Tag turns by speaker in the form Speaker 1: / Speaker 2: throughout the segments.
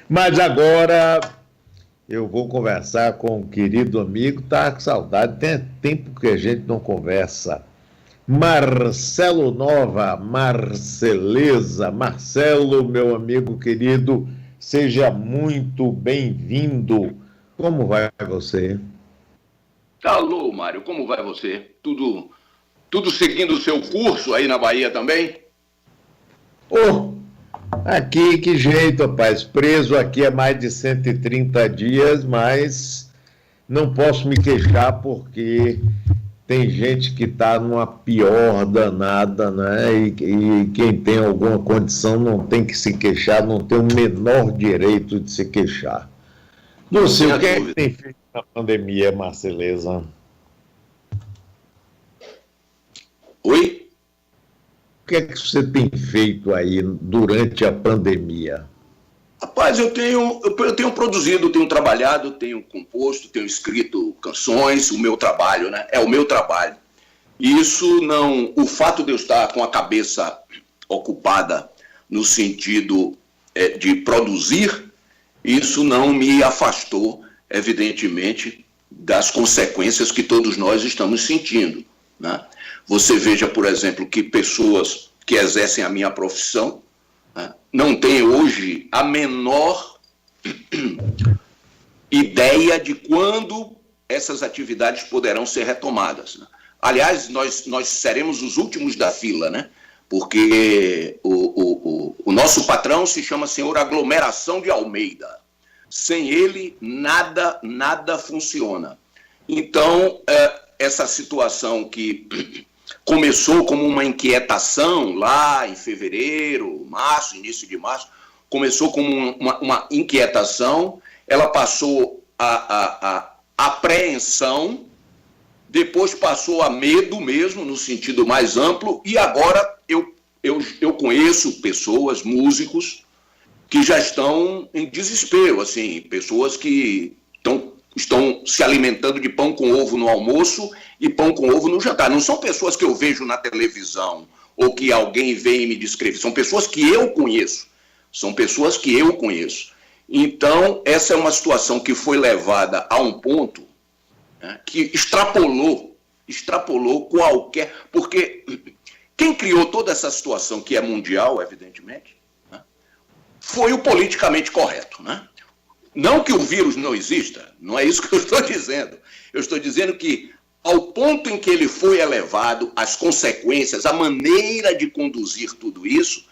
Speaker 1: Mas agora eu vou conversar com um querido amigo, tá com saudade, tem tempo que a gente não conversa. Marcelo Nova, Marceleza. Marcelo, meu amigo querido, seja muito bem-vindo. Como vai você?
Speaker 2: Alô, Mário, como vai você? Tudo seguindo o seu curso aí na Bahia também?
Speaker 1: Oh, aqui, que jeito, rapaz. Preso aqui há mais de 130 dias, mas não posso me queixar porque tem gente que está numa pior danada, né? E quem tem alguma condição não tem que se queixar, não tem o menor direito de se queixar. Você, o que é que tem feito na pandemia, Marceleza?
Speaker 2: Oi?
Speaker 1: O que é que você tem feito aí durante a pandemia?
Speaker 2: Rapaz, eu tenho produzido, tenho trabalhado, tenho composto, tenho escrito canções, o meu trabalho, né? É o meu trabalho. E isso não... O fato de eu estar com a cabeça ocupada no sentido de produzir, isso não me afastou, evidentemente, das consequências que todos nós estamos sentindo, né? Você veja, por exemplo, que pessoas que exercem a minha profissão, né, não têm hoje a menor ideia de quando essas atividades poderão ser retomadas, né? Aliás, nós seremos os últimos da fila, né? Porque o nosso patrão se chama Senhor Aglomeração de Almeida. Sem ele, nada funciona. Então, essa situação que começou como uma inquietação lá em fevereiro, março, início de março, começou como uma inquietação, ela passou a apreensão, depois passou a medo mesmo, no sentido mais amplo, e agora eu conheço pessoas, músicos, que já estão em desespero, assim, pessoas que estão se alimentando de pão com ovo no almoço e pão com ovo no jantar. Não são pessoas que eu vejo na televisão ou que alguém vem e me descreve, são pessoas que eu conheço. São pessoas que eu conheço. Então, essa é uma situação que foi levada a um ponto, né, que extrapolou qualquer... Porque quem criou toda essa situação, que é mundial, evidentemente, né, foi o politicamente correto, né? Não que o vírus não exista, não é isso que eu estou dizendo. Eu estou dizendo que, ao ponto em que ele foi elevado, as consequências, a maneira de conduzir tudo isso,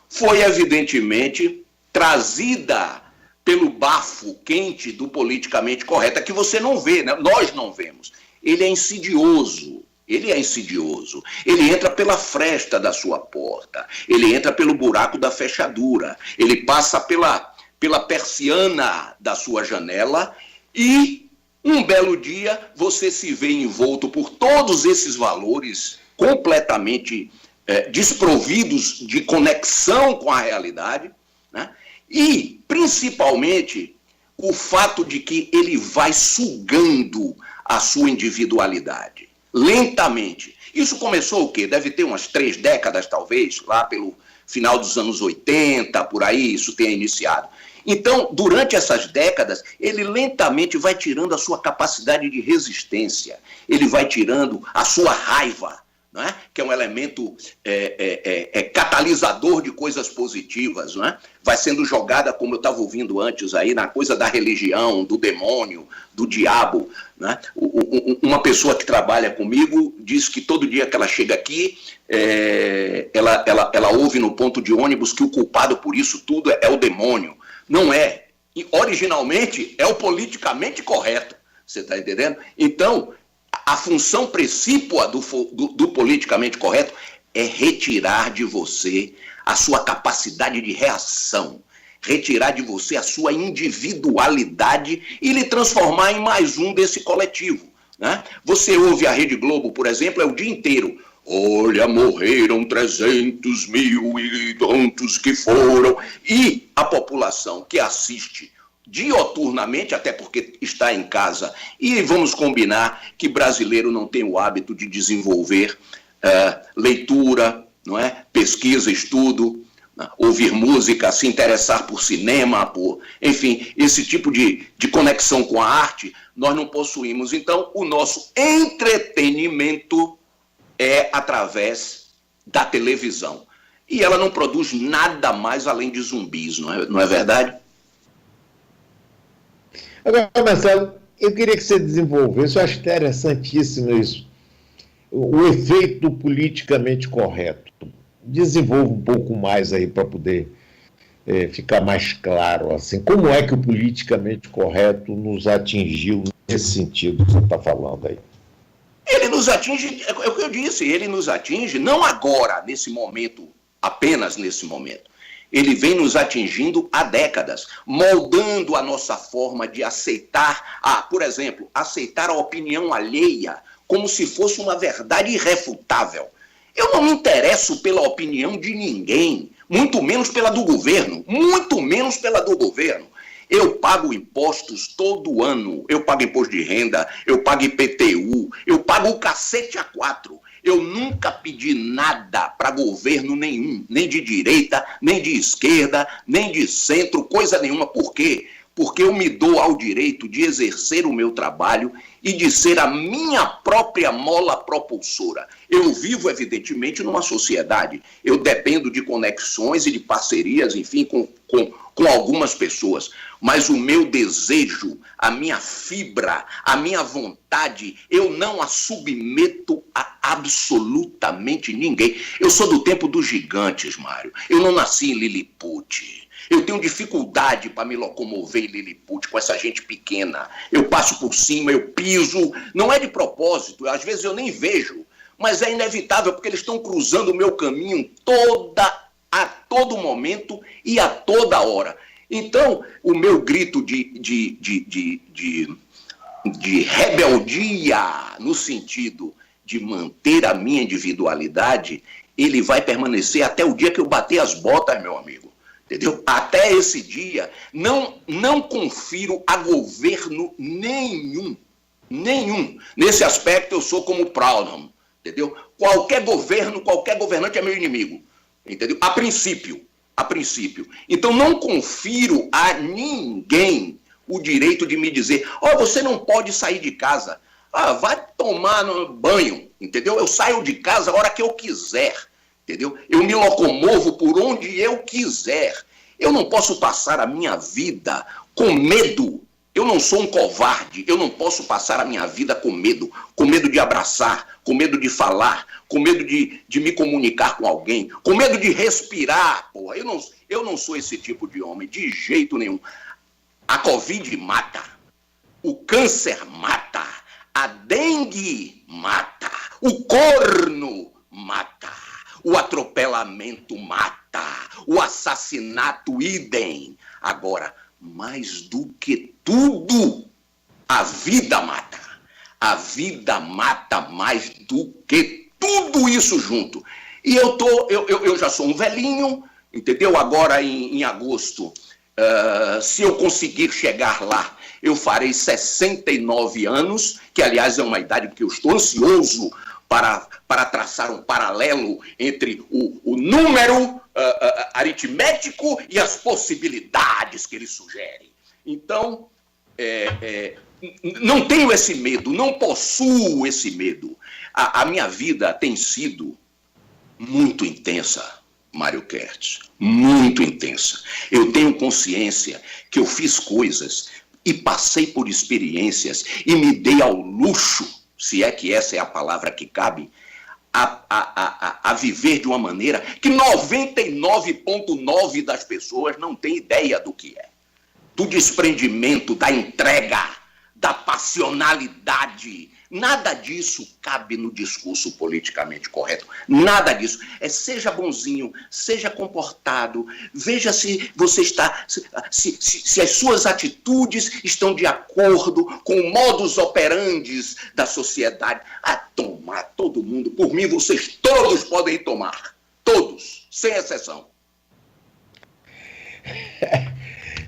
Speaker 2: foi evidentemente trazida pelo bafo quente do politicamente correto, que você não vê, né? Nós não vemos. Ele é insidioso. Ele entra pela fresta da sua porta, ele entra pelo buraco da fechadura, ele passa pela persiana da sua janela e, um belo dia, você se vê envolto por todos esses valores completamente desprovidos de conexão com a realidade, né? E, principalmente, o fato de que ele vai sugando a sua individualidade, lentamente. Isso começou o quê? Deve ter umas 3 décadas, talvez, lá pelo final dos anos 80, por aí, isso tenha iniciado. Então, durante essas décadas, ele lentamente vai tirando a sua capacidade de resistência, ele vai tirando a sua raiva, não é? Que é um elemento catalisador de coisas positivas, não é? Vai sendo jogada, como eu estava ouvindo antes aí, na coisa da religião, do demônio, do diabo, não é? Uma pessoa que trabalha comigo diz que todo dia que ela chega aqui, ela ouve no ponto de ônibus que o culpado por isso tudo é o demônio. Não é. E, originalmente, é o politicamente correto. Você está entendendo? Então, a função precípua do politicamente correto é retirar de você a sua capacidade de reação, retirar de você a sua individualidade e lhe transformar em mais um desse coletivo, né? Você ouve a Rede Globo, por exemplo, é o dia inteiro. Olha, morreram 300 mil e tantos que foram. E a população que assiste dioturnamente, até porque está em casa, e vamos combinar que brasileiro não tem o hábito de desenvolver leitura, não é? Pesquisa, estudo, né? Ouvir música, se interessar por cinema, enfim, esse tipo de conexão com a arte, nós não possuímos. Então, o nosso entretenimento é através da televisão. E ela não produz nada mais além de zumbis, não é verdade?
Speaker 1: Agora, Marcelo, eu queria que você desenvolvesse, eu acho interessantíssimo isso, o efeito do politicamente correto. Desenvolva um pouco mais aí para poder ficar mais claro, assim, como é que o politicamente correto nos atingiu nesse sentido que você está falando aí?
Speaker 2: Ele nos atinge, é o que eu disse, ele nos atinge não agora, nesse momento, apenas nesse momento. Ele vem nos atingindo há décadas, moldando a nossa forma de aceitar, por exemplo, aceitar a opinião alheia como se fosse uma verdade irrefutável. Eu não me interesso pela opinião de ninguém, muito menos pela do governo, muito menos pela do governo. Eu pago impostos todo ano, eu pago imposto de renda, eu pago IPTU, eu pago o cacete a quatro. Eu nunca pedi nada para governo nenhum, nem de direita, nem de esquerda, nem de centro, coisa nenhuma. Por quê? Porque eu me dou ao direito de exercer o meu trabalho e de ser a minha própria mola propulsora. Eu vivo, evidentemente, numa sociedade. Eu dependo de conexões e de parcerias, enfim, com algumas pessoas. Mas o meu desejo, a minha fibra, a minha vontade, eu não a submeto a absolutamente ninguém. Eu sou do tempo dos gigantes, Mário. Eu não nasci em Lilliput. Eu tenho dificuldade para me locomover em Lilliput com essa gente pequena. Eu passo por cima, eu piso. Não é de propósito, às vezes eu nem vejo. Mas é inevitável, porque eles estão cruzando o meu caminho a todo momento e a toda hora. Então, o meu grito de rebeldia, no sentido de manter a minha individualidade, ele vai permanecer até o dia que eu bater as botas, meu amigo. Entendeu? Até esse dia, não confiro a governo nenhum. Nesse aspecto, eu sou como Proudhon, entendeu? Qualquer governo, qualquer governante é meu inimigo, entendeu? A princípio. Então, não confiro a ninguém o direito de me dizer, você não pode sair de casa. Vai tomar banho, entendeu? Eu saio de casa a hora que eu quiser. Entendeu? Eu me locomovo por onde eu quiser. Eu não posso passar a minha vida com medo. Eu não sou um covarde. Eu não posso passar a minha vida com medo de abraçar, com medo de falar, com medo de me comunicar com alguém, com medo de respirar. Porra. Eu não sou esse tipo de homem, de jeito nenhum. A Covid mata. O câncer mata. A dengue mata. O corno mata. O atropelamento mata, o assassinato idem. Agora, mais do que tudo, a vida mata. A vida mata mais do que tudo isso junto. E eu já sou um velhinho, entendeu? Agora em agosto, se eu conseguir chegar lá, eu farei 69 anos, que aliás é uma idade que eu estou ansioso para traçar um paralelo entre o número aritmético e as possibilidades que ele sugere. Então, não tenho esse medo, não possuo esse medo. A minha vida tem sido muito intensa, Mário Kertz, muito intensa. Eu tenho consciência que eu fiz coisas e passei por experiências e me dei ao luxo, se é que essa é a palavra que cabe, a viver de uma maneira que 99,9% das pessoas não tem ideia do que é. Do desprendimento, da entrega, da passionalidade. Nada disso cabe no discurso politicamente correto. Nada disso. Seja bonzinho, seja comportado, veja se você está, se as suas atitudes estão de acordo com o modus operandi da sociedade. Tomar todo mundo. Por mim, vocês todos podem tomar. Todos, sem exceção.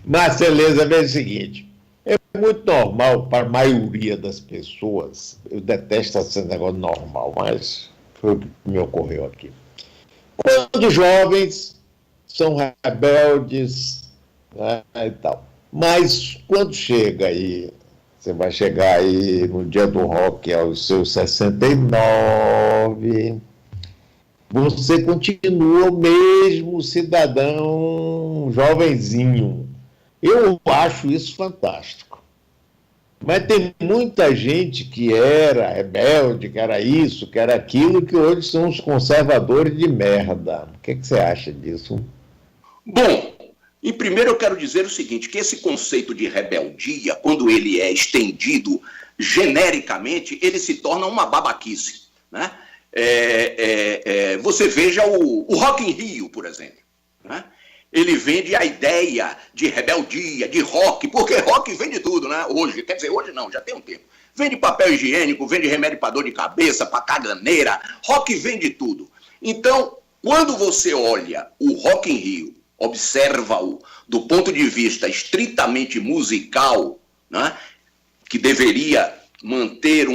Speaker 1: Marceleza, veja o seguinte. É muito normal para a maioria das pessoas, eu detesto esse negócio normal, mas foi o que me ocorreu aqui. Quando jovens, são rebeldes, né, e tal. Mas quando chega aí, você vai chegar aí no dia do rock aos seus 69, você continua o mesmo cidadão jovenzinho. Eu acho isso fantástico. Mas tem muita gente que era rebelde, que era isso, que era aquilo, que hoje são os conservadores de merda. O que você acha disso?
Speaker 2: Bom, em primeiro eu quero dizer o seguinte, que esse conceito de rebeldia, quando ele é estendido genericamente, ele se torna uma babaquice, né? Você veja o Rock in Rio, por exemplo, né? Ele vende a ideia de rebeldia, de rock, porque rock vende tudo, né? Hoje, quer dizer, hoje não, já tem um tempo. Vende papel higiênico, vende remédio para dor de cabeça, para caganeira, rock vende tudo. Então, quando você olha o Rock in Rio, observa-o do ponto de vista estritamente musical, né? Que deveria manter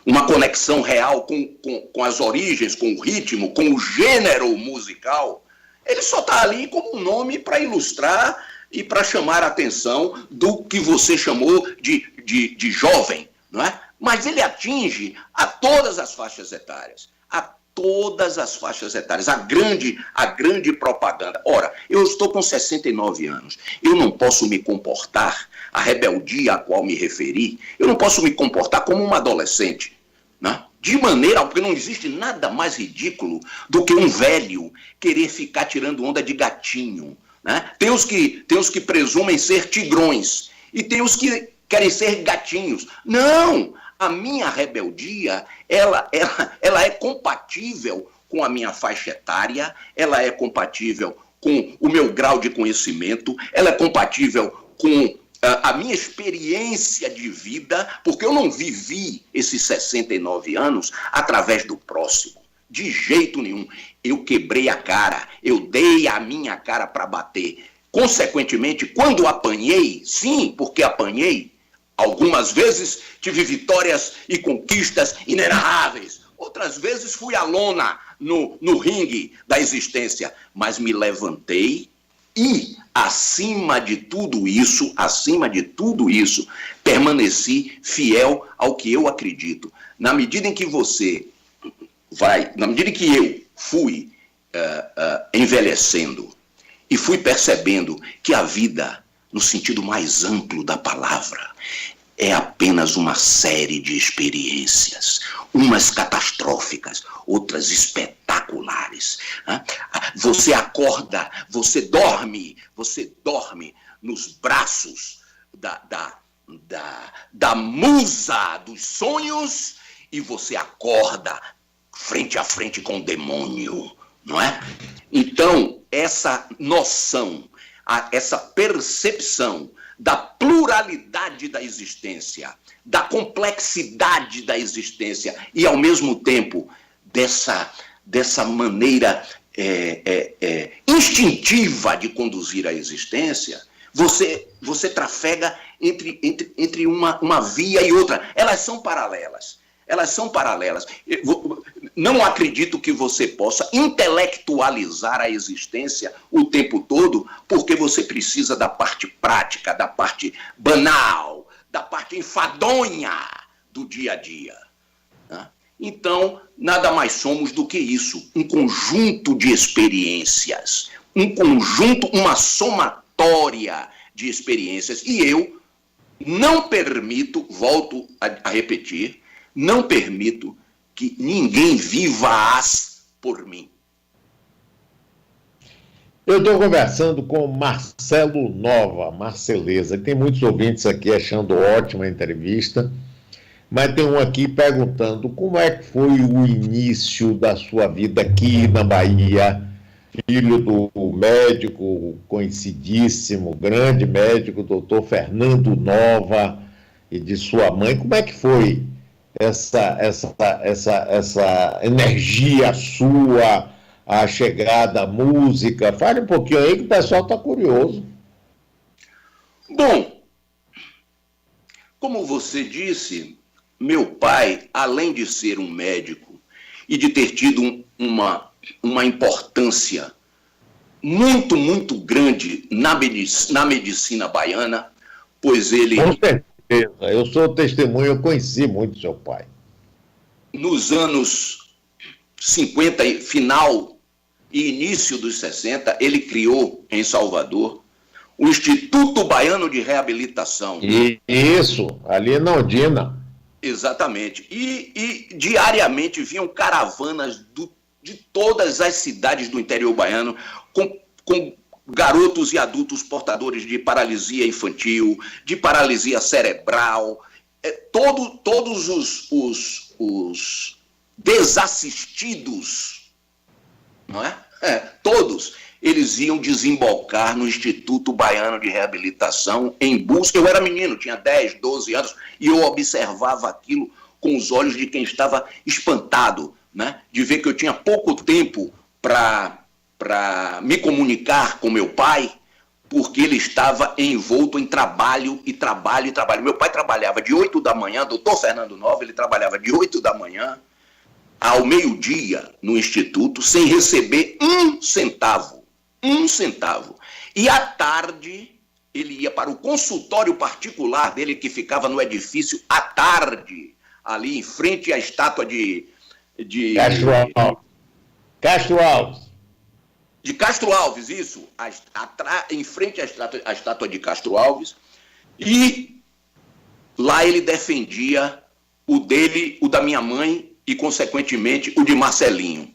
Speaker 2: uma conexão real com as origens, com o ritmo, com o gênero musical, ele só está ali como um nome para ilustrar e para chamar a atenção do que você chamou de jovem, não é? Mas ele atinge a todas as faixas etárias, a todas as faixas etárias, a grande propaganda. Ora, eu estou com 69 anos, eu não posso me comportar, a rebeldia a qual me referi, eu não posso me comportar como um adolescente, né? De maneira, porque não existe nada mais ridículo do que um velho querer ficar tirando onda de gatinho, né? Tem os que presumem ser tigrões e tem os que querem ser gatinhos. Não! A minha rebeldia, ela é compatível com a minha faixa etária, ela é compatível com o meu grau de conhecimento, ela é compatível com a minha experiência de vida, porque eu não vivi esses 69 anos através do próximo, de jeito nenhum. Eu quebrei a cara, eu dei a minha cara para bater. Consequentemente, quando apanhei, sim, porque apanhei, algumas vezes tive vitórias e conquistas inenarráveis, outras vezes fui à lona no ringue da existência, mas me levantei e, acima de tudo isso, permaneci fiel ao que eu acredito. Na medida em que na medida em que eu fui envelhecendo e fui percebendo que a vida, no sentido mais amplo da palavra, é apenas uma série de experiências, umas catastróficas, outras espetaculares. Você acorda, você dorme nos braços da musa dos sonhos e você acorda frente a frente com o demônio, não é? Então, essa noção, essa percepção da pluralidade da existência, da complexidade da existência e, ao mesmo tempo, dessa maneira instintiva de conduzir a existência, você trafega entre uma via e outra. Elas são paralelas. Não acredito que você possa intelectualizar a existência o tempo todo, porque você precisa da parte prática, da parte banal, da parte enfadonha do dia a dia. Né? Então, nada mais somos do que isso, um conjunto de experiências, uma somatória de experiências. E eu não permito, volto a repetir, não permito que ninguém viva-as por mim.
Speaker 1: Eu estou conversando com Marcelo Nova, Marceleza. Tem muitos ouvintes aqui achando ótima a entrevista, mas tem um aqui perguntando como é que foi o início da sua vida aqui na Bahia, filho do médico conhecidíssimo, grande médico, doutor Fernando Nova, e de sua mãe. Como é que foi essa energia sua, a chegada à música? Fale um pouquinho aí que o pessoal está curioso.
Speaker 2: Bom, como você disse, meu pai, além de ser um médico e de ter tido uma importância muito, muito grande na medicina baiana, pois ele...
Speaker 1: Com certeza, eu sou testemunho, eu conheci muito seu pai.
Speaker 2: Nos anos 50, final e início dos 60, ele criou em Salvador o Instituto Baiano de Reabilitação.
Speaker 1: Isso, ali na Ondina.
Speaker 2: Exatamente. E diariamente vinham caravanas de todas as cidades do interior baiano com garotos e adultos portadores de paralisia infantil, de paralisia cerebral, todos os desassistidos, não é? Todos eles iam desembocar no Instituto Baiano de Reabilitação em busca. Eu era menino, tinha 10, 12 anos, e eu observava aquilo com os olhos de quem estava espantado, né? De ver que eu tinha pouco tempo para me comunicar com meu pai, porque ele estava envolto em trabalho e trabalho e trabalho. Meu pai trabalhava de 8 da manhã, doutor Fernando Nova, ele trabalhava de 8 da manhã ao meio-dia no Instituto, sem receber um centavo. E à tarde, ele ia para o consultório particular dele, que ficava no edifício à tarde, ali em frente à estátua de
Speaker 1: Castro Alves.
Speaker 2: De Castro Alves, isso, em frente à estátua de Castro Alves, e lá ele defendia o dele, o da minha mãe e, consequentemente, o de Marcelinho.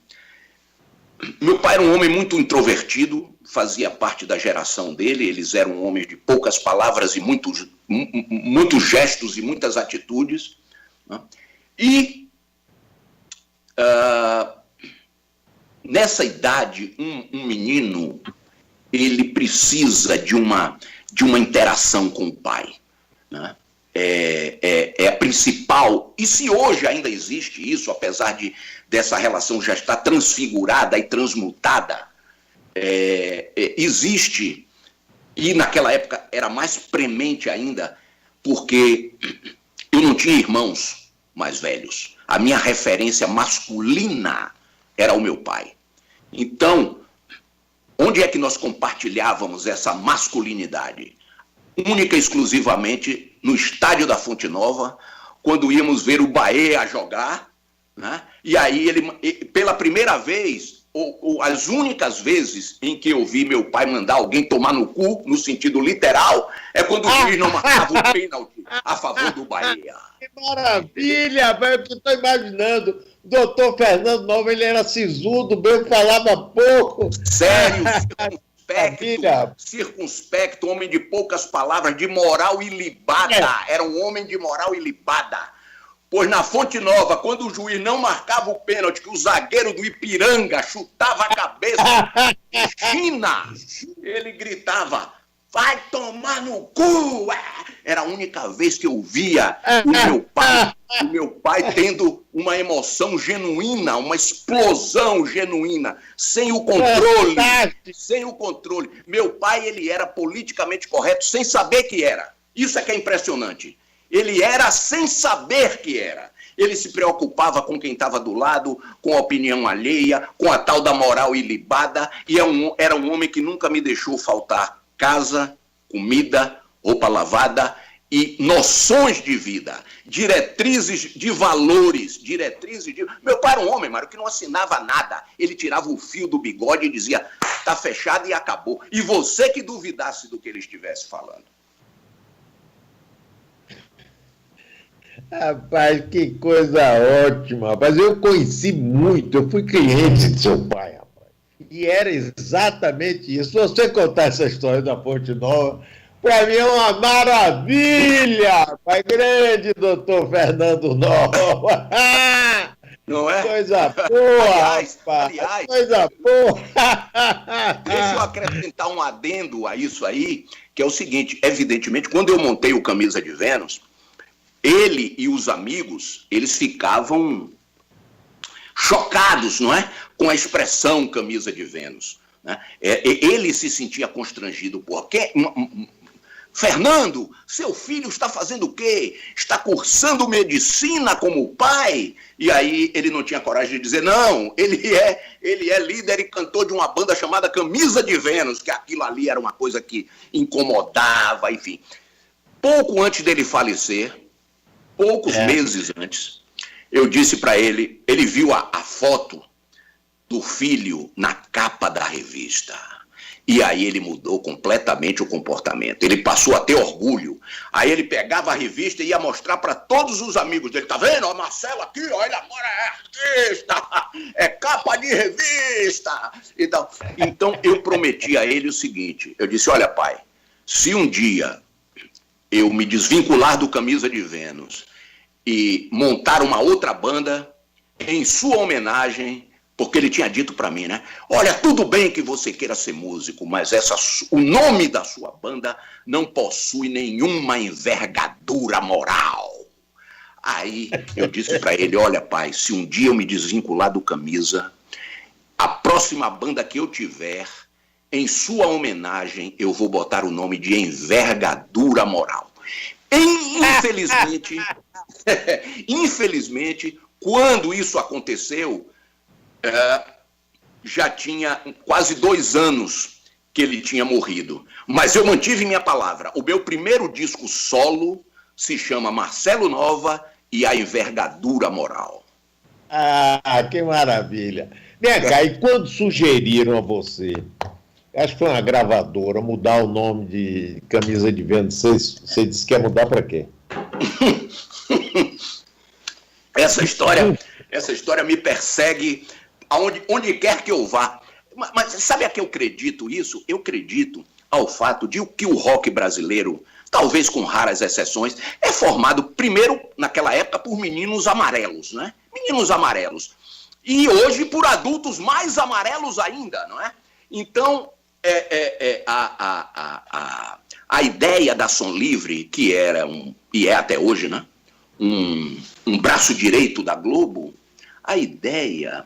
Speaker 2: Meu pai era um homem muito introvertido, fazia parte da geração dele, eles eram homens de poucas palavras e muitos gestos e muitas atitudes, né? E nessa idade, um menino, ele precisa de uma interação com o pai, né? É a principal, e se hoje ainda existe isso, apesar dessa relação já estar transfigurada e transmutada, existe, e naquela época era mais premente ainda, porque eu não tinha irmãos mais velhos. A minha referência masculina era o meu pai. Então, onde é que nós compartilhávamos essa masculinidade? Única e exclusivamente no estádio da Fonte Nova, quando íamos ver o Bahia jogar, né? E aí ele, pela primeira vez, ou as únicas vezes em que eu vi meu pai mandar alguém tomar no cu, no sentido literal, é quando o juiz não marcava o pênalti a favor do Bahia.
Speaker 1: Que maravilha, velho, que estou imaginando. Doutor Fernando Nova, ele era sisudo, bem, falava pouco.
Speaker 2: Sério, circunspecto, homem de poucas palavras, de moral ilibada. Era um homem de moral ilibada. Pois na Fonte Nova, quando o juiz não marcava o pênalti, que o zagueiro do Ipiranga chutava a cabeça de China, ele gritava: vai tomar no cu! Era a única vez que eu via o meu pai tendo uma emoção genuína, uma explosão genuína, sem o controle. Meu pai, ele era politicamente correto, sem saber que era. Isso é que é impressionante. Ele era sem saber que era. Ele se preocupava com quem estava do lado, com a opinião alheia, com a tal da moral ilibada, e era um homem que nunca me deixou faltar casa, comida, roupa lavada e noções de vida, diretrizes de valores, Meu pai era um homem, Mário, que não assinava nada. Ele tirava o fio do bigode e dizia: tá fechado e acabou. E você que duvidasse do que ele estivesse falando.
Speaker 1: Rapaz, que coisa ótima, rapaz. Eu conheci muito, eu fui cliente de seu pai, rapaz. E era exatamente isso. Se você contar essa história da Fonte Nova, para mim é uma maravilha, rapaz. Grande doutor Fernando Nova.
Speaker 2: Não é?
Speaker 1: Coisa boa,
Speaker 2: aliás,
Speaker 1: coisa boa.
Speaker 2: Deixa eu acrescentar um adendo a isso aí, que é o seguinte: evidentemente, quando eu montei o Camisa de Vênus, ele e os amigos, eles ficavam chocados, não é? Com a expressão Camisa de Vênus, né? Ele se sentia constrangido, porque Fernando, seu filho está fazendo o quê? Está cursando medicina como pai? E aí ele não tinha coragem de dizer, não, ele é líder e cantor de uma banda chamada Camisa de Vênus, que aquilo ali era uma coisa que incomodava, enfim. Pouco antes dele falecer, poucos meses antes, eu disse para ele, ele viu a foto do filho na capa da revista. E aí ele mudou completamente o comportamento. Ele passou a ter orgulho. Aí ele pegava a revista e ia mostrar para todos os amigos dele. Tá vendo? Ó, Marcelo aqui, ó, ele agora é artista, é capa de revista. Então eu prometi a ele o seguinte. Eu disse, olha pai, se um dia eu me desvincular do Camisa de Vênus e montar uma outra banda, em sua homenagem... Porque ele tinha dito para mim, né? Olha, tudo bem que você queira ser músico, mas o nome da sua banda não possui nenhuma envergadura moral. Aí eu disse para ele, olha pai, se um dia eu me desvincular do Camisa, a próxima banda que eu tiver, em sua homenagem, eu vou botar o nome de Envergadura Moral. Infelizmente, quando isso aconteceu, já tinha quase 2 anos que ele tinha morrido. Mas eu mantive minha palavra. O meu primeiro disco solo se chama Marcelo Nova e a Envergadura Moral.
Speaker 1: Ah, que maravilha. Vem cá, e quando sugeriram a você, acho que foi uma gravadora, mudar o nome de Camisa de Vênus, você disse que ia mudar para quê?
Speaker 2: Essa história me persegue onde quer que eu vá. Mas sabe a que eu acredito isso? Eu acredito ao fato de que o rock brasileiro, talvez com raras exceções, é formado primeiro, naquela época, por meninos amarelos, né? Meninos amarelos. E hoje por adultos mais amarelos ainda, não é? Então, a ideia da Som Livre, que era e é até hoje, né? Um braço direito da Globo, a ideia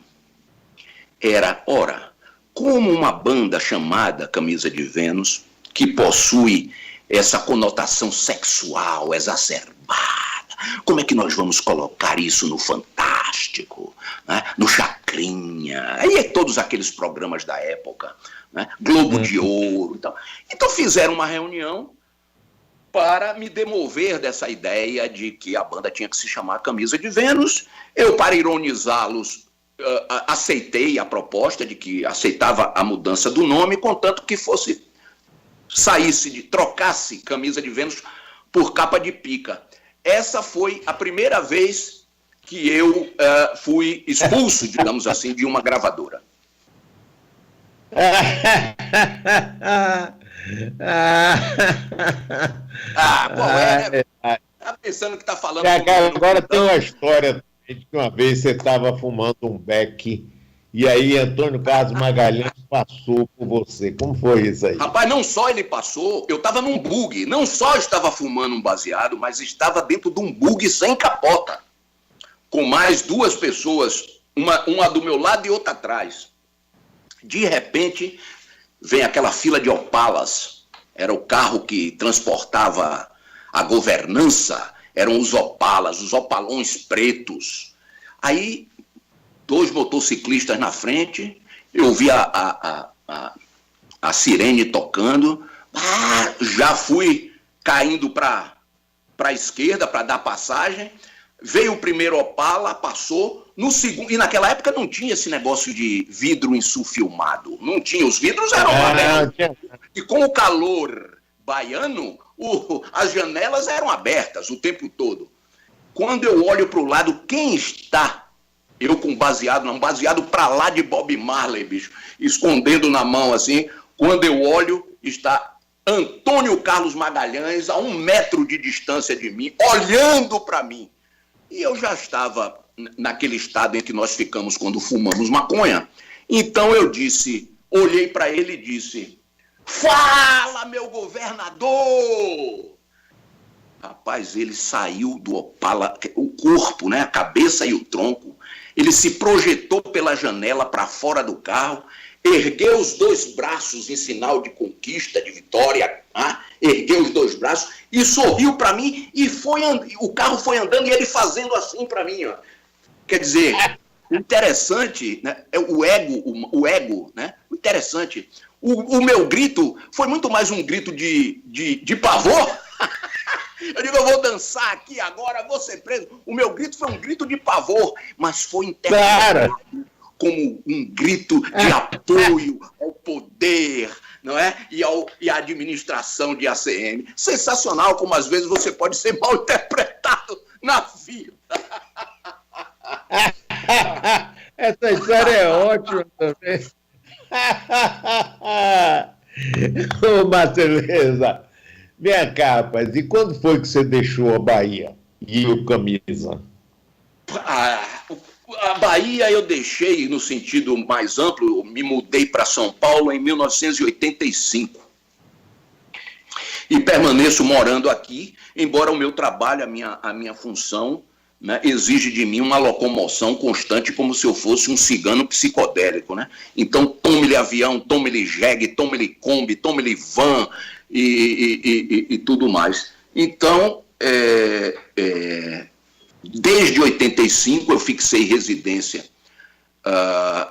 Speaker 2: era, ora, como uma banda chamada Camisa de Vênus, que possui essa conotação sexual exacerbada, como é que nós vamos colocar isso no Fantástico, né? No Chacrinha, e todos aqueles programas da época, né? Globo de Ouro e tal. Então fizeram uma reunião para me demover dessa ideia de que a banda tinha que se chamar Camisa de Vênus. Eu, para ironizá-los, aceitei a proposta de que aceitava a mudança do nome, contanto que trocasse Camisa de Vênus por Capa de Pica. Essa foi a primeira vez que eu fui expulso, digamos assim, de uma gravadora. Qual é? Tá pensando que tá falando...
Speaker 1: Agora tem uma história que uma vez você estava fumando um beck e aí Antônio Carlos Magalhães passou por você. Como foi isso aí?
Speaker 2: Rapaz, não só ele passou, eu estava num bug. Não só estava fumando um baseado, mas estava dentro de um bug sem capota, com mais 2 pessoas, uma do meu lado e outra atrás. De repente, vem aquela fila de Opalas. Era o carro que transportava a governança, eram os Opalas, os Opalões pretos. Aí, 2 motociclistas na frente, eu vi a sirene tocando, já fui caindo para a esquerda para dar passagem, veio o primeiro Opala, passou, no segundo, e naquela época não tinha esse negócio de vidro insulfilmado, não tinha, os vidros eram amarelos, e com o calor baiano, as janelas eram abertas o tempo todo. Quando eu olho para o lado, quem está? Eu com baseado para lá de Bob Marley, bicho, escondendo na mão assim. Quando eu olho, está Antônio Carlos Magalhães a 1 metro de distância de mim, olhando para mim. E eu já estava naquele estado em que nós ficamos quando fumamos maconha. Então eu olhei para ele e disse: fala, meu governador! Rapaz, ele saiu do Opala, o corpo, né, a cabeça e o tronco, ele se projetou pela janela para fora do carro, ergueu os 2 braços em sinal de conquista, de vitória, ergueu os dois braços e sorriu para mim e o carro foi andando e ele fazendo assim para mim, ó. Quer dizer, o interessante, né, é o ego, né? O interessante, o meu grito foi muito mais um grito de pavor. Eu digo, eu vou dançar aqui agora, vou ser preso. O meu grito foi um grito de pavor, mas foi interpretado como um grito de apoio ao poder, não é? E à administração de ACM. Sensacional como às vezes você pode ser mal interpretado na vida.
Speaker 1: Essa história é ótima também. Ô, Marceleza, vem cá, rapaz, e quando foi que você deixou a Bahia e o Camisa?
Speaker 2: A Bahia eu deixei no sentido mais amplo, eu me mudei para São Paulo em 1985 e permaneço morando aqui, embora o meu trabalho, a minha função, né, exige de mim uma locomoção constante como se eu fosse um cigano psicodélico, né? Então tome-lhe avião, tome-lhe jegue, tome-lhe Kombi, tome-lhe van e tudo mais. Então, desde 85 eu fixei residência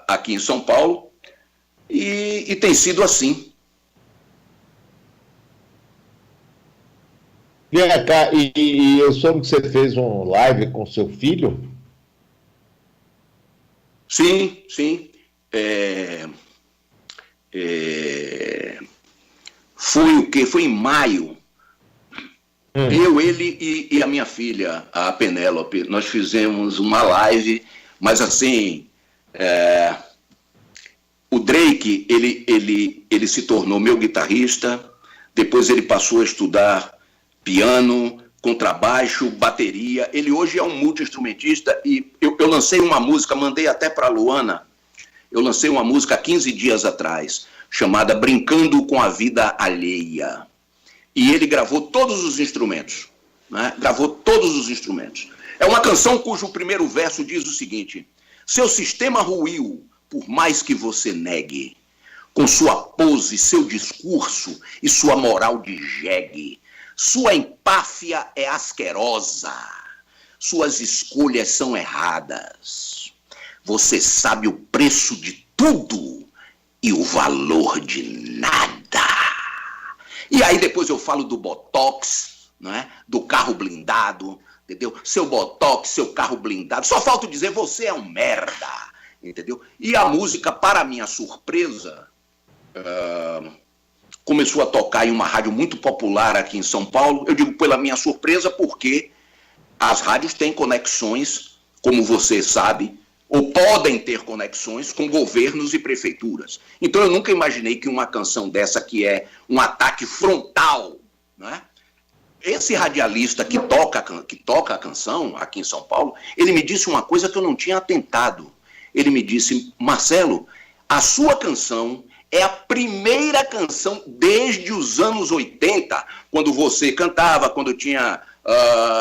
Speaker 2: aqui em São Paulo e tem sido assim.
Speaker 1: Vem cá, e eu soube que você fez um live com seu filho?
Speaker 2: Sim, sim. Foi o quê? Foi em maio. Eu, ele e a minha filha, a Penélope, nós fizemos uma live, mas assim, o Drake, ele se tornou meu guitarrista, depois ele passou a estudar piano, contrabaixo, bateria. Ele hoje é um multi-instrumentista e eu lancei uma música, mandei até para a Luana, eu lancei uma música há 15 dias atrás, chamada Brincando com a Vida Alheia. E ele gravou todos os instrumentos, né? Gravou todos os instrumentos. É uma canção cujo primeiro verso diz o seguinte: seu sistema ruiu, por mais que você negue, com sua pose, seu discurso e sua moral de jegue. Sua empáfia é asquerosa, suas escolhas são erradas. Você sabe o preço de tudo e o valor de nada. E aí depois eu falo do Botox, né? Do carro blindado, entendeu? Seu Botox, seu carro blindado. Só falta dizer, você é um merda, entendeu? E a música, para minha surpresa, começou a tocar em uma rádio muito popular aqui em São Paulo. Eu digo pela minha surpresa porque as rádios têm conexões, como você sabe, ou podem ter conexões com governos e prefeituras. Então eu nunca imaginei que uma canção dessa, que é um ataque frontal, né? Esse radialista que toca a canção aqui em São Paulo, ele me disse uma coisa que eu não tinha atentado. Ele me disse, Marcelo, a sua canção é a primeira canção desde os anos 80, quando você cantava, quando tinha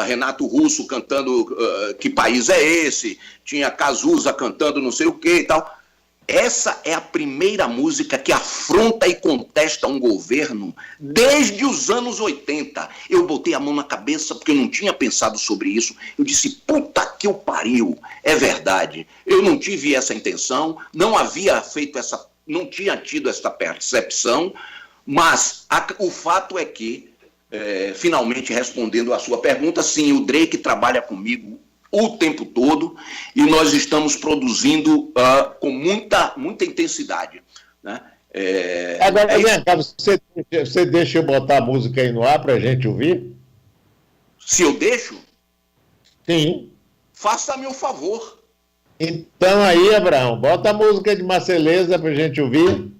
Speaker 2: Renato Russo cantando Que País é Esse, tinha Cazuza cantando não sei o que e tal. Essa é a primeira música que afronta e contesta um governo desde os anos 80. Eu botei a mão na cabeça porque eu não tinha pensado sobre isso. Eu disse, puta que eu pariu, é verdade. Eu não tive essa intenção, não havia feito não tinha tido essa percepção, mas o fato é que, finalmente respondendo à sua pergunta, sim, o Drake trabalha comigo o tempo todo e nós estamos produzindo com muita intensidade, né?
Speaker 1: Agora, vem cá, você deixa eu botar a música aí no ar para a gente ouvir?
Speaker 2: Se eu deixo?
Speaker 1: Sim.
Speaker 2: Faça-me o favor.
Speaker 1: Então aí, Abraão, bota a música de Marceleza para a gente ouvir.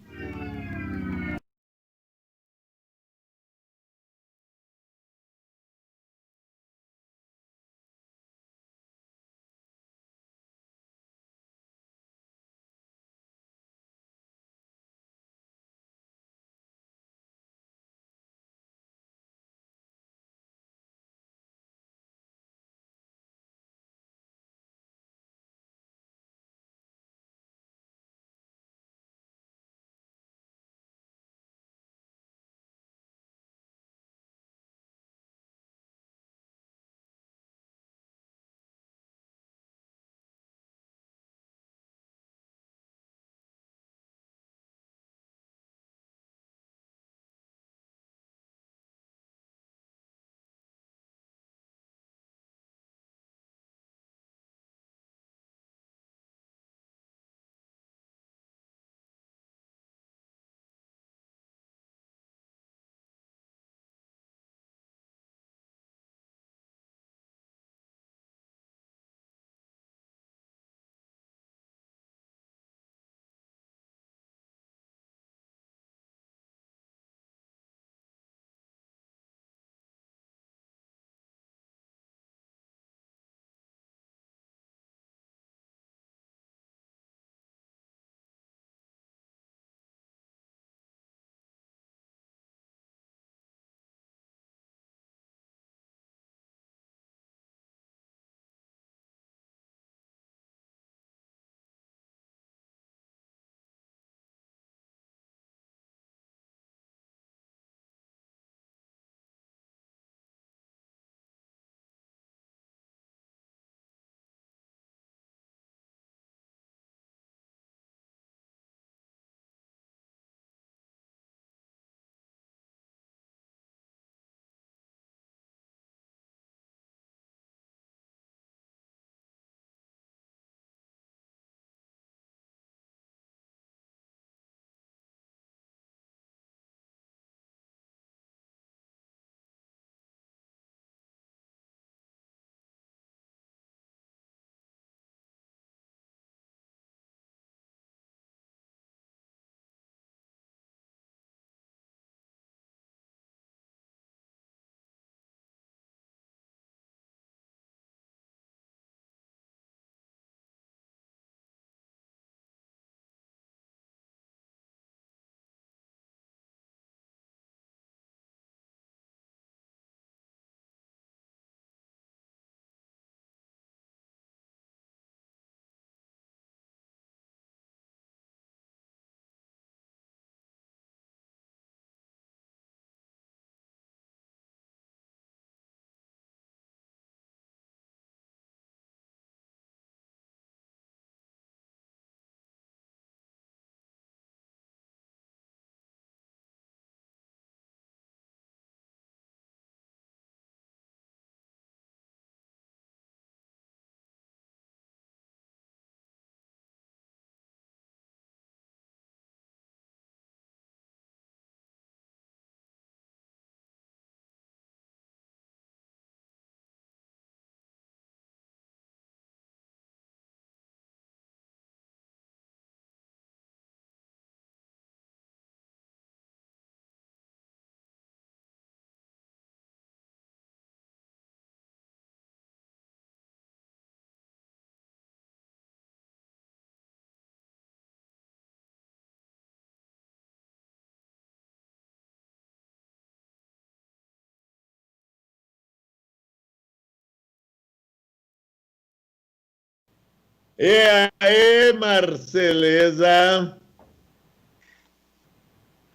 Speaker 1: E aí, Marceleza?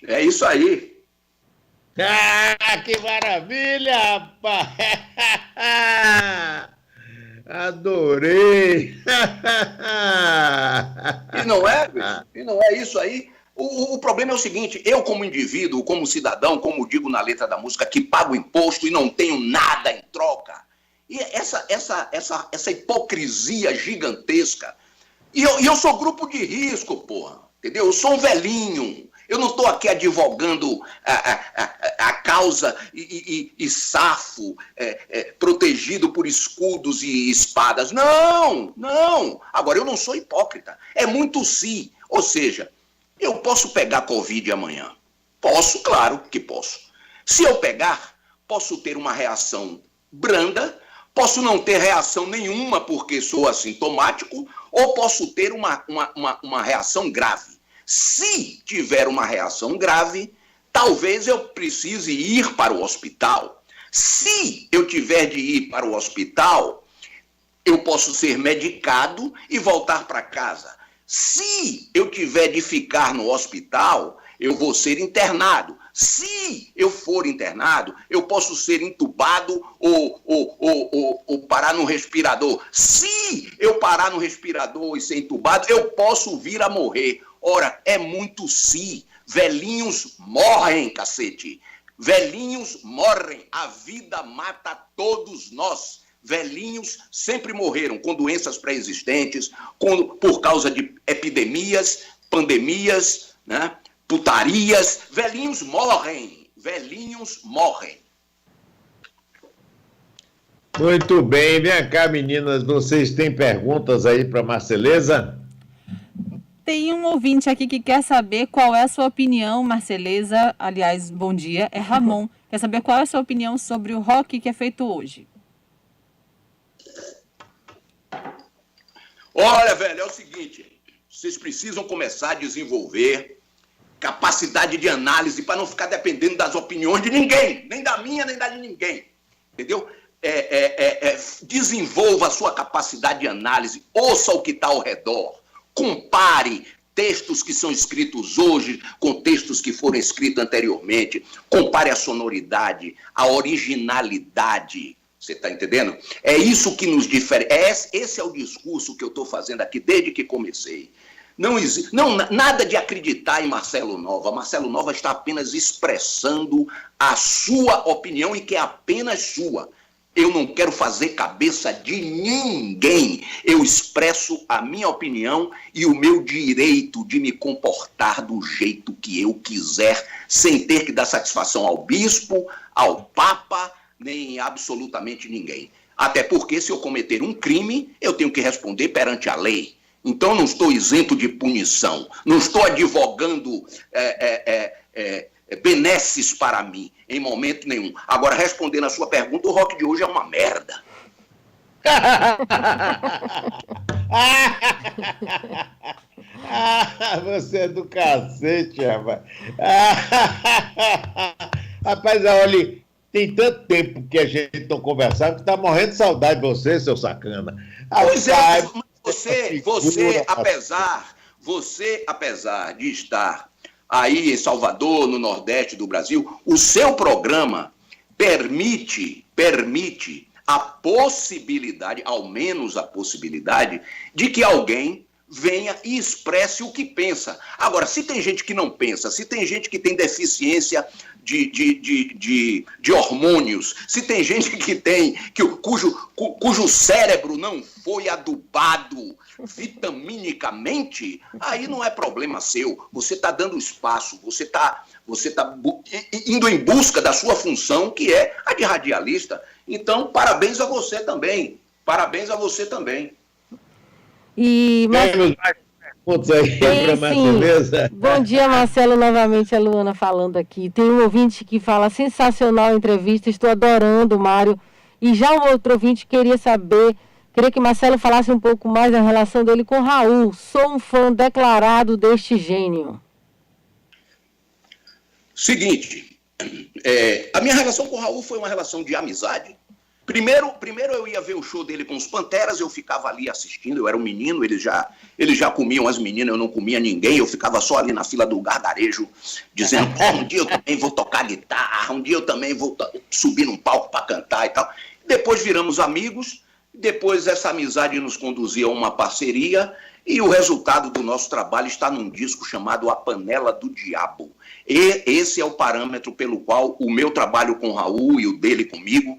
Speaker 2: É isso aí.
Speaker 1: Ah, que maravilha, rapaz! Adorei!
Speaker 2: E não é, bicho? E não é isso aí? O problema é o seguinte, eu como indivíduo, como cidadão, como digo na letra da música, que pago imposto e não tenho nada em troca, e essa hipocrisia gigantesca, e eu sou grupo de risco, porra, entendeu? Eu sou um velhinho, eu não estou aqui advogando a causa e safo, protegido por escudos e espadas. Não, não. Agora, eu não sou hipócrita. É muito sim. Ou seja, eu posso pegar Covid amanhã. Posso, claro que posso. Se eu pegar, posso ter uma reação branda, posso não ter reação nenhuma porque sou assintomático, ou posso ter uma reação grave. Se tiver uma reação grave, talvez eu precise ir para o hospital. Se eu tiver de ir para o hospital, eu posso ser medicado e voltar para casa. Se eu tiver de ficar no hospital, eu vou ser internado. Se eu for internado, eu posso ser entubado ou parar no respirador. Se eu parar no respirador e ser entubado, eu posso vir a morrer. Ora, é muito sim. Velhinhos morrem, cacete. Velhinhos morrem. A vida mata todos nós. Velhinhos sempre morreram com doenças pré-existentes, por causa de epidemias, pandemias, né? Putarias. Velhinhos morrem. Velhinhos morrem.
Speaker 1: Muito bem. Vem cá, meninas. Vocês têm perguntas aí para Marceleza?
Speaker 3: Tem um ouvinte aqui que quer saber qual é a sua opinião, Marceleza. Aliás, bom dia, é Ramon. Quer saber qual é a sua opinião sobre o rock que é feito hoje.
Speaker 2: Olha, velho, é o seguinte. Vocês precisam começar a desenvolver capacidade de análise para não ficar dependendo das opiniões de ninguém. Nem da minha, nem da de ninguém. Entendeu? Desenvolva a sua capacidade de análise. Ouça o que está ao redor. Compare textos que são escritos hoje com textos que foram escritos anteriormente. Compare a sonoridade, a originalidade. Você está entendendo? É isso que nos difere. Esse é o discurso que eu estou fazendo aqui desde que comecei. Não existe, nada de acreditar em Marcelo Nova. Marcelo Nova está apenas expressando a sua opinião e que é apenas sua. Eu não quero fazer cabeça de ninguém. Eu expresso a minha opinião e o meu direito de me comportar do jeito que eu quiser, sem ter que dar satisfação ao bispo, ao papa, nem absolutamente ninguém. Até porque, se eu cometer um crime, eu tenho que responder perante a lei. Então, não estou isento de punição. Não estou advogando benesses para mim, em momento nenhum. Agora, respondendo a sua pergunta, o rock de hoje é uma merda.
Speaker 1: Você é do cacete, rapaz. Rapaz, olha, tem tanto tempo que a gente não conversava que está morrendo de saudade de você, seu sacana.
Speaker 2: Pois é, você, apesar de estar aí em Salvador, no Nordeste do Brasil, o seu programa permite a possibilidade, ao menos a possibilidade, de que alguém venha e expresse o que pensa. Agora, se tem gente que não pensa, se tem gente que tem deficiência de hormônios, se tem gente cujo cérebro não foi adubado vitaminicamente, aí não é problema seu. Você está dando espaço, você tá indo em busca da sua função, que é a de radialista. Então, parabéns a você também. Parabéns a você também.
Speaker 1: Temos mais perguntas aí para Marceleza.
Speaker 4: Bom dia, Marcelo. Novamente a Luana falando aqui. Tem um ouvinte que fala: sensacional a entrevista, estou adorando, Mário. E já um outro ouvinte queria que Marcelo falasse um pouco mais da relação dele com Raul. Sou um fã declarado deste gênio.
Speaker 2: Seguinte, a minha relação com o Raul foi uma relação de amizade, Primeiro eu ia ver o show dele com os Panteras, eu ficava ali assistindo, eu era um menino, eles já comiam as meninas, eu não comia ninguém, eu ficava só ali na fila do gargarejo, dizendo, um dia eu também vou tocar guitarra, um dia eu também vou subir num palco para cantar e tal. Depois viramos amigos, depois essa amizade nos conduzia a uma parceria, e o resultado do nosso trabalho está num disco chamado A Panela do Diabo. E esse é o parâmetro pelo qual o meu trabalho com o Raul e o dele comigo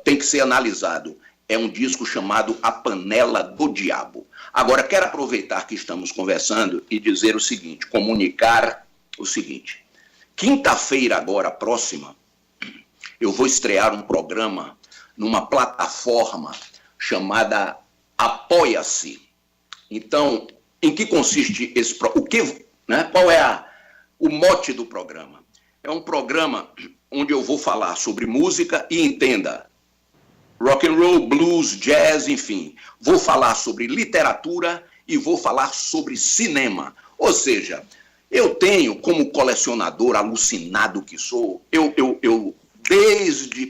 Speaker 2: tem que ser analisado. É um disco chamado A Panela do Diabo. Agora, quero aproveitar que estamos conversando e dizer o seguinte, comunicar o seguinte. Quinta-feira agora, próxima, eu vou estrear um programa numa plataforma chamada Apoia-se. Então, em que consiste esse programa? Qual é o mote do programa? É um programa onde eu vou falar sobre música e entenda, rock and roll, blues, jazz, enfim. Vou falar sobre literatura e vou falar sobre cinema. Ou seja, eu tenho, como colecionador alucinado que sou,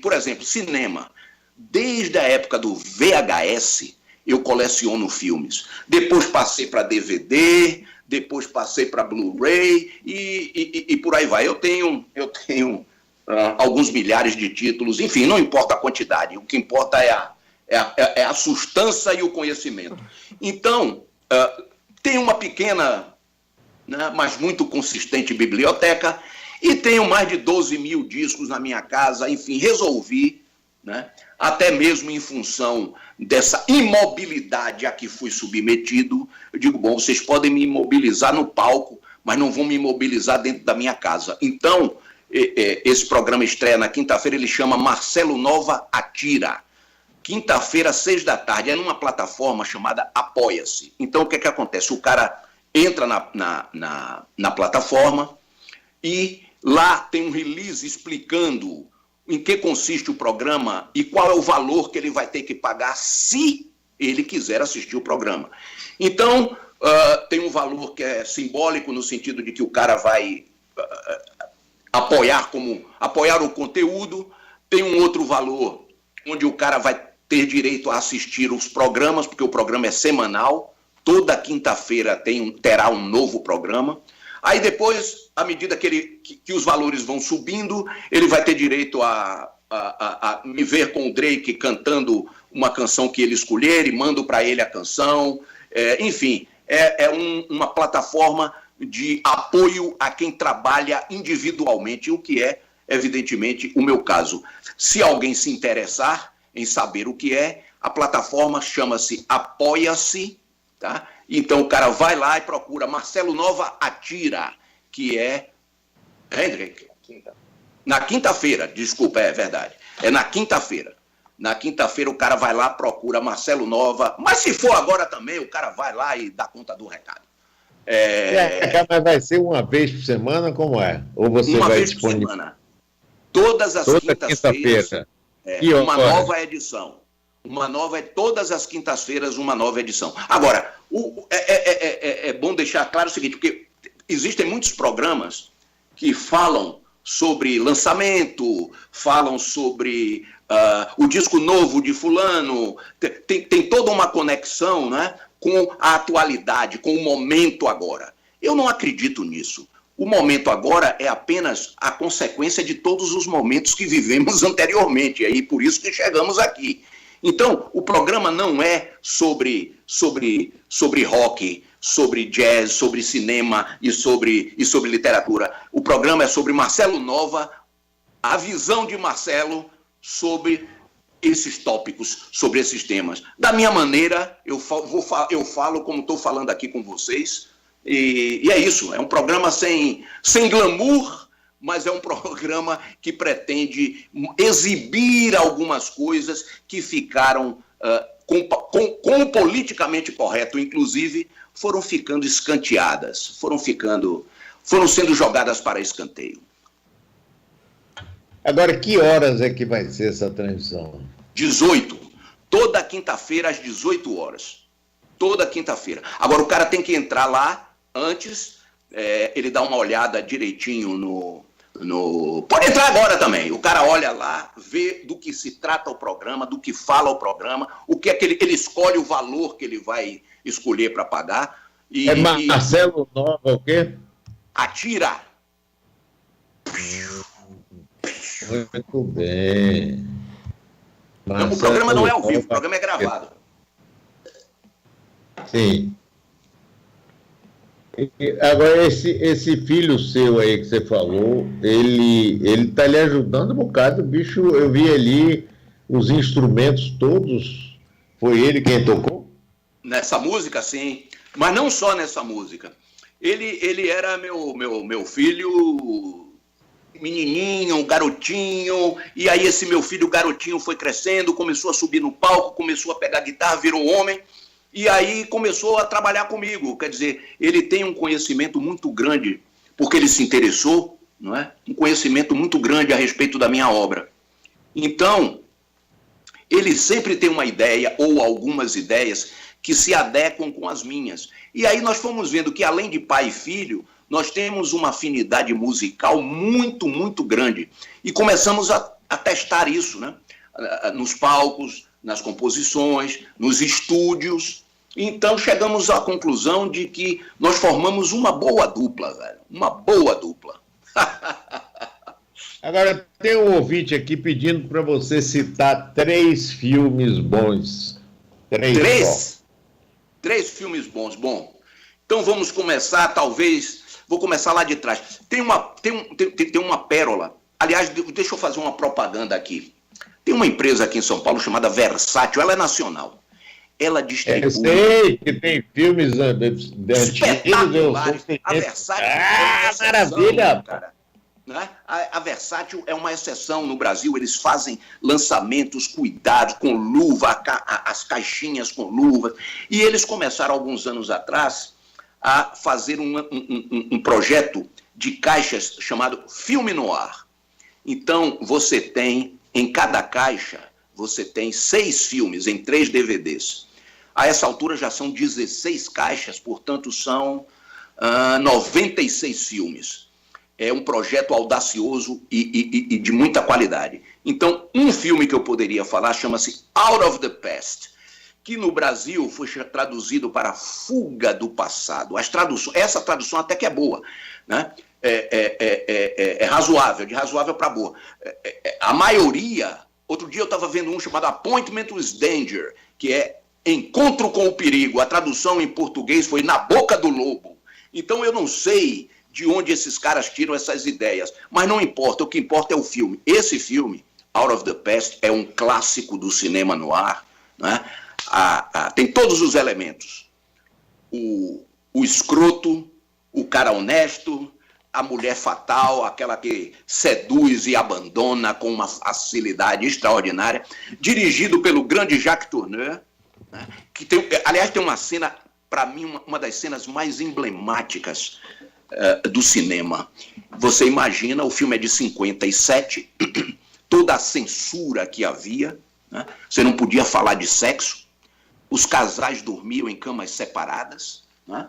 Speaker 2: por exemplo, cinema, desde a época do VHS, eu coleciono filmes. Depois passei para DVD, depois passei para Blu-ray e por aí vai. Eu tenho alguns milhares de títulos, enfim, não importa a quantidade, o que importa é a sustância e o conhecimento. Então, tenho uma pequena, mas muito consistente biblioteca e tenho mais de 12 mil discos na minha casa, enfim, resolvi, até mesmo em função dessa imobilidade a que fui submetido, eu digo, bom, vocês podem me imobilizar no palco, mas não vão me imobilizar dentro da minha casa. Então, esse programa estreia na quinta-feira, ele chama Marcelo Nova Atira. Quinta-feira, 6 da tarde, é numa plataforma chamada Apoia-se. Então, o que é que acontece? O cara entra na plataforma e lá tem um release explicando em que consiste o programa e qual é o valor que ele vai ter que pagar se ele quiser assistir o programa. Então, tem um valor que é simbólico no sentido de que o cara vai apoiar o conteúdo, tem um outro valor onde o cara vai ter direito a assistir os programas, porque o programa é semanal, toda quinta-feira terá um novo programa. Aí depois, à medida que os valores vão subindo, ele vai ter direito a me ver com o Drake cantando uma canção que ele escolher e mando para ele a canção. Enfim, uma plataforma de apoio a quem trabalha individualmente, o que é, evidentemente, o meu caso. Se alguém se interessar em saber o que é, a plataforma chama-se Apoia-se, tá? Então o cara vai lá e procura Marcelo Nova Atira, que é... Hendrik? Na quinta-feira, desculpa, é verdade. É na quinta-feira. Na quinta-feira o cara vai lá, procura Marcelo Nova, mas se for agora também, o cara vai lá e dá conta do recado.
Speaker 1: Mas vai ser uma vez por semana, como é? Ou você
Speaker 2: uma
Speaker 1: vai
Speaker 2: vez por semana. Todas as quintas-feiras. Uma nova edição. Todas as quintas-feiras, uma nova edição. Agora, é bom deixar claro o seguinte, porque existem muitos programas que falam sobre lançamento, falam sobre o disco novo de fulano, tem toda uma conexão, né, com a atualidade, com o momento agora. Eu não acredito nisso. O momento agora é apenas a consequência de todos os momentos que vivemos anteriormente, e aí por isso que chegamos aqui. Então, o programa não é sobre rock, sobre jazz, sobre cinema e sobre literatura. O programa é sobre Marcelo Nova, a visão de Marcelo sobre esses tópicos, sobre esses temas. Da minha maneira, eu falo como estou falando aqui com vocês, e é isso, é um programa sem glamour, mas é um programa que pretende exibir algumas coisas que ficaram com o politicamente correto, inclusive, foram ficando escanteadas, foram sendo jogadas para escanteio.
Speaker 1: Agora, que horas é que vai ser essa transmissão?
Speaker 2: 18. Toda quinta-feira, às 18 horas. Toda quinta-feira. Agora, o cara tem que entrar lá antes, ele dá uma olhada direitinho Pode entrar agora também. O cara olha lá, vê do que se trata o programa, do que fala o programa, o que é que ele escolhe o valor que ele vai escolher para pagar.
Speaker 1: É Marcelo Nova, o quê?
Speaker 2: Atira.
Speaker 1: Muito bem.
Speaker 2: Não, o programa não é ao vivo, o programa é gravado.
Speaker 1: Sim. Agora, esse filho seu aí que você falou, ele tá lhe ajudando um bocado, bicho. Eu vi ali os instrumentos todos. Foi ele quem tocou?
Speaker 2: Nessa música, sim. Mas não só nessa música. Ele era meu filho, menininho, garotinho. E aí esse meu filho garotinho foi crescendo, começou a subir no palco, começou a pegar guitarra, virou homem. E aí começou a trabalhar comigo. Quer dizer, ele tem um conhecimento muito grande, porque ele se interessou, não é? Um conhecimento muito grande a respeito da minha obra. Então, ele sempre tem uma ideia ou algumas ideias que se adequam com as minhas. E aí nós fomos vendo que, além de pai e filho, nós temos uma afinidade musical muito, muito grande. E começamos a testar isso, né? Nos palcos, nas composições, nos estúdios. Então chegamos à conclusão de que nós formamos uma boa dupla, velho. Uma boa dupla.
Speaker 1: Agora, tem um ouvinte aqui pedindo para você citar 3 filmes bons. 3?
Speaker 2: 3 filmes bons. Bom, então vamos começar, talvez... Vou começar lá de trás. Tem uma pérola. Aliás, deixa eu fazer uma propaganda aqui. Tem uma empresa aqui em São Paulo chamada Versátil, ela é nacional. Ela distribui...
Speaker 1: Eu sei que tem filmes
Speaker 2: espetaculares. A Versátil é uma
Speaker 1: maravilha!
Speaker 2: Cara, né? A Versátil é uma exceção no Brasil. Eles fazem lançamentos cuidados, com luva, as caixinhas com luva. E eles começaram, alguns anos atrás, a fazer um projeto de caixas chamado Filme Noir. Então, você tem... Em cada caixa, você tem 6 filmes em 3 DVDs. A essa altura já são 16 caixas, portanto são 96 filmes. É um projeto audacioso e de muita qualidade. Então, um filme que eu poderia falar chama-se Out of the Past, que no Brasil foi traduzido para Fuga do Passado. Essa tradução até que é boa, né? É razoável, de razoável para boa. A maioria... Outro dia eu estava vendo um chamado Appointment with Danger, que é Encontro com o Perigo. A tradução em português foi Na Boca do Lobo. Então eu não sei de onde esses caras tiram essas ideias, mas não importa, o que importa é o filme. Esse filme, Out of the Past, é um clássico do cinema noir, né? Tem todos os elementos. O escroto, o cara honesto, a mulher fatal, aquela que seduz e abandona com uma facilidade extraordinária, dirigido pelo grande Jacques Tourneur, né? Que aliás, tem uma cena, para mim, uma das cenas mais emblemáticas do cinema. Você imagina, o filme é de 57, toda a censura que havia, né? Você não podia falar de sexo, os casais dormiam em camas separadas, né?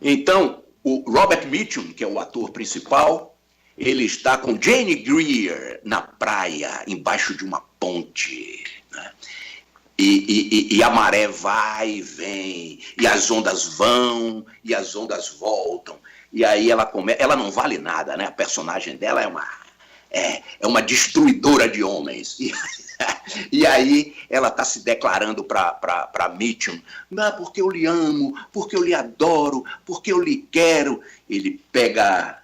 Speaker 2: Então, o Robert Mitchum, que é o ator principal, ele está com Jane Greer na praia, embaixo de uma ponte, né? E a maré vai e vem, e as ondas vão, e as ondas voltam. E aí ela não vale nada, né? A personagem dela é uma destruidora de homens. E aí ela está se declarando para Mitchum, não, porque eu lhe amo, porque eu lhe adoro, porque eu lhe quero. Ele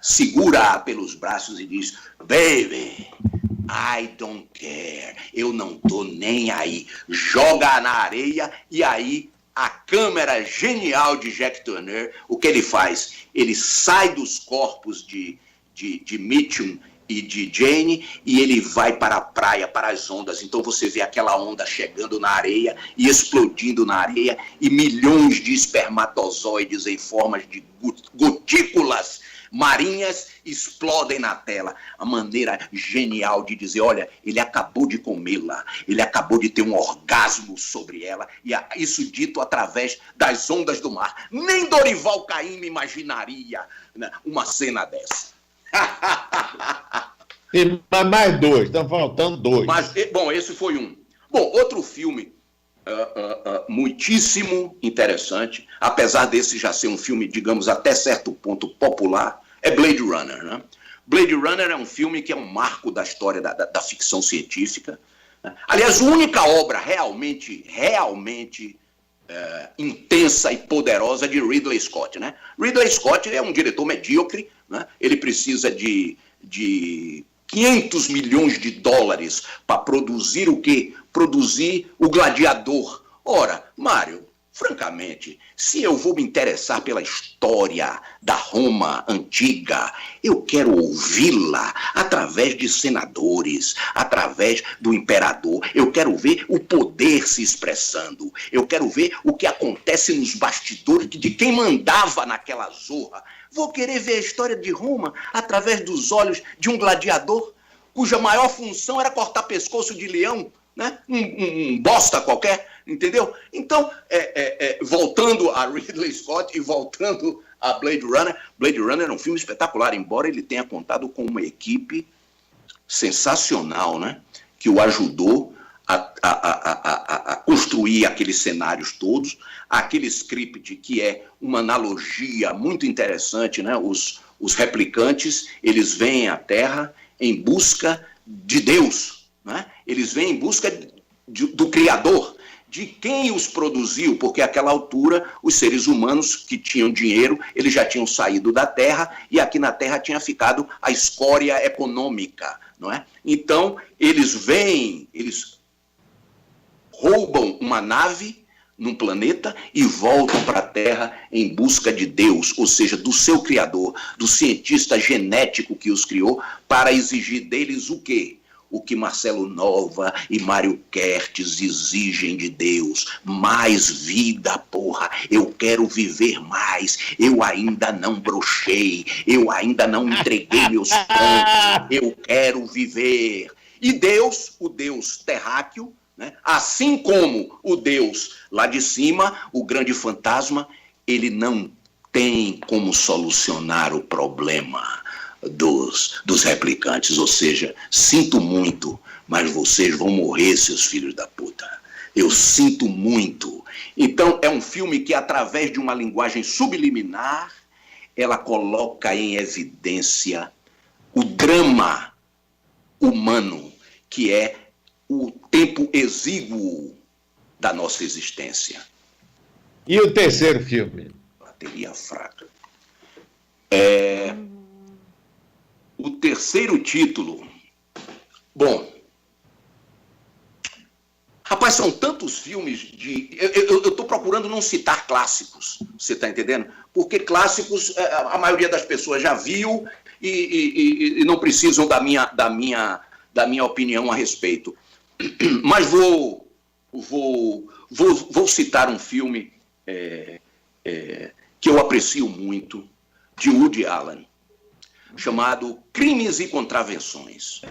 Speaker 2: segura-a pelos braços e diz, baby, I don't care, eu não tô nem aí. Joga na areia e aí a câmera genial de Jacques Tourneur, o que ele faz? Ele sai dos corpos de Mitchum e de Jane, e ele vai para a praia, para as ondas. Então você vê aquela onda chegando na areia e explodindo na areia, e milhões de espermatozoides em formas de gotículas marinhas explodem na tela. A maneira genial de dizer, olha, ele acabou de comê-la, ele acabou de ter um orgasmo sobre ela, e isso dito através das ondas do mar. Nem Dorival Caymmi imaginaria, né, uma cena dessa.
Speaker 1: E mais dois, estão faltando dois.
Speaker 2: Mas, bom, esse foi um. Bom, outro filme muitíssimo interessante, apesar desse já ser um filme, digamos, até certo ponto popular, é Blade Runner, né? Blade Runner é um filme que é um marco da história da ficção científica. Aliás, a única obra realmente intensa e poderosa de Ridley Scott, né? Ridley Scott é um diretor medíocre, né? Ele precisa de 500 milhões de dólares para produzir o quê? Produzir o Gladiador. Ora, Mário, francamente, se eu vou me interessar pela história da Roma antiga, eu quero ouvi-la através de senadores, através do imperador. Eu quero ver o poder se expressando. Eu quero ver o que acontece nos bastidores de quem mandava naquela zorra. Vou querer ver a história de Roma através dos olhos de um gladiador, cuja maior função era cortar pescoço de leão, né? Um bosta qualquer, entendeu? Então, voltando a Ridley Scott e voltando a Blade Runner é um filme espetacular, embora ele tenha contado com uma equipe sensacional, né? Que o ajudou a construir aqueles cenários todos, aquele script que é uma analogia muito interessante, né? Os replicantes, eles vêm à Terra em busca de Deus, né? Eles vêm em busca do Criador, de quem os produziu, porque àquela altura os seres humanos que tinham dinheiro, eles já tinham saído da Terra e aqui na Terra tinha ficado a escória econômica, não é? Então, eles roubam uma nave num planeta e voltam para a Terra em busca de Deus, ou seja, do seu Criador, do cientista genético que os criou, para exigir deles o quê? O que Marcelo Nova e Mário Kertes exigem de Deus: mais vida, porra, eu quero viver mais, eu ainda não brochei, eu ainda não entreguei meus pontos, eu quero viver. E Deus, o Deus terráqueo, né, assim como o Deus lá de cima, o grande fantasma, ele não tem como solucionar o problema dos replicantes, ou seja, sinto muito, mas vocês vão morrer, seus filhos da puta. Eu sinto muito. Então, é um filme que, através de uma linguagem subliminar, ela coloca em evidência o drama humano, que é o tempo exíguo da nossa existência.
Speaker 1: E o terceiro filme?
Speaker 2: Bateria fraca. O terceiro título, bom, rapaz, são tantos filmes eu estou procurando não citar clássicos, você está entendendo? Porque clássicos a maioria das pessoas já viu e não precisam da minha opinião a respeito. Mas vou citar um filme que eu aprecio muito, de Woody Allen, chamado Crimes e Contravenções.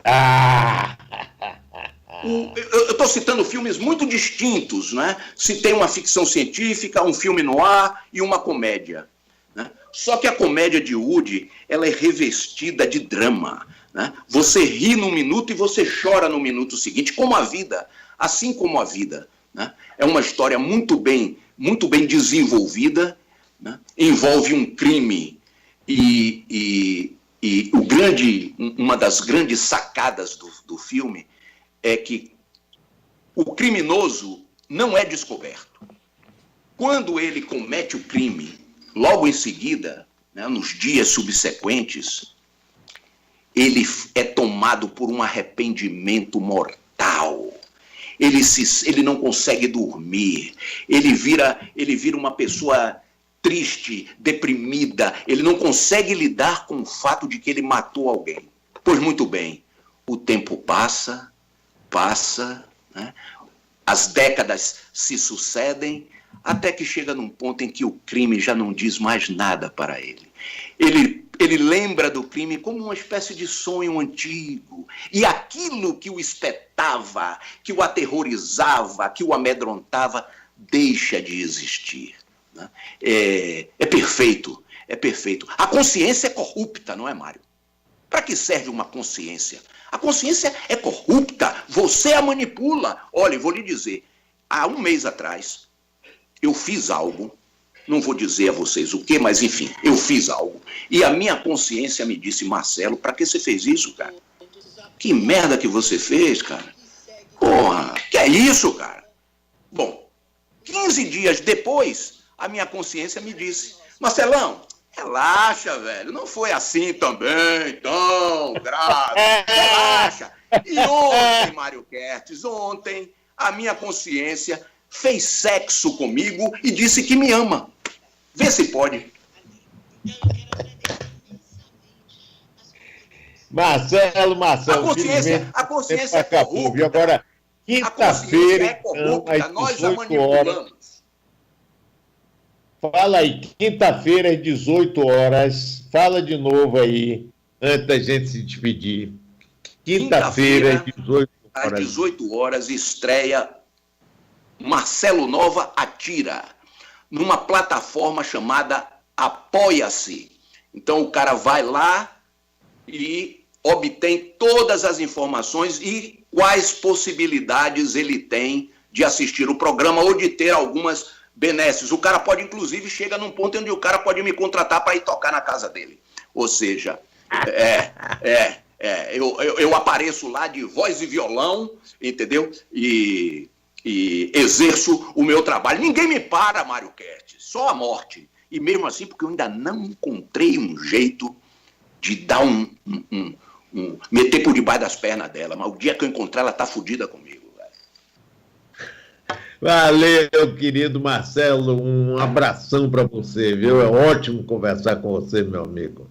Speaker 2: Eu estou citando filmes muito distintos, né? Citei uma ficção científica, um filme noir e uma comédia, né? Só que a comédia de Woody, ela é revestida de drama, né? Você ri num minuto e você chora no minuto seguinte, como a vida, assim como a vida, né? É uma história muito bem desenvolvida, né? Envolve um crime e uma das grandes sacadas do filme é que o criminoso não é descoberto. Quando ele comete o crime, logo em seguida, né, nos dias subsequentes, ele é tomado por um arrependimento mortal. Ele não consegue dormir. Ele vira uma pessoa triste, deprimida, ele não consegue lidar com o fato de que ele matou alguém. Pois muito bem, o tempo passa, né? As décadas se sucedem, até que chega num ponto em que o crime já não diz mais nada para ele. Ele lembra do crime como uma espécie de sonho antigo, e aquilo que o espetava, que o aterrorizava, que o amedrontava, deixa de existir. É perfeito. A consciência é corrupta, não é, Mário? Para que serve uma consciência? A consciência é corrupta, você a manipula. Olha, eu vou lhe dizer, há um mês atrás, eu fiz algo, não vou dizer a vocês o quê, mas enfim, eu fiz algo. E a minha consciência me disse, Marcelo, para que você fez isso, cara? Que merda que você fez, cara? Porra, que é isso, cara? Bom, 15 dias depois, a minha consciência me disse, Marcelão, relaxa, velho, não foi assim também, tão grave, relaxa. E ontem, Mário Kertes, ontem, a minha consciência fez sexo comigo e disse que me ama. Vê se pode.
Speaker 1: Marcelo,
Speaker 2: a consciência é corrupta.
Speaker 1: E agora, quinta-feira,
Speaker 2: é corrupta,
Speaker 1: então, às
Speaker 2: nós já
Speaker 1: 18 horas.
Speaker 2: manipulamos.
Speaker 1: Fala aí, quinta-feira às 18 horas. Fala de novo aí, antes da gente se despedir. Quinta-feira às 18 horas.
Speaker 2: Às 18 horas, estreia Marcelo Nova Atira, numa plataforma chamada Apoia-se. Então o cara vai lá e obtém todas as informações e quais possibilidades ele tem de assistir o programa ou de ter algumas benesses. O cara pode, inclusive, chega num ponto onde o cara pode me contratar para ir tocar na casa dele. Ou seja, eu apareço lá de voz e violão, entendeu? E exerço o meu trabalho. Ninguém me para, Mário Kertes, só a morte. E mesmo assim, porque eu ainda não encontrei um jeito de dar meter por debaixo das pernas dela. Mas o dia que eu encontrar, ela tá fodida comigo, velho.
Speaker 1: Valeu, querido Marcelo. Um abração para você, viu? É ótimo conversar com você, meu amigo.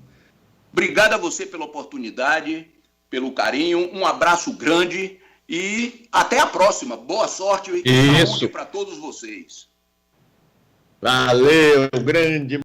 Speaker 2: Obrigado a você pela oportunidade, pelo carinho. Um abraço grande e até a próxima. Boa sorte e saúde para todos vocês.
Speaker 1: Valeu, grande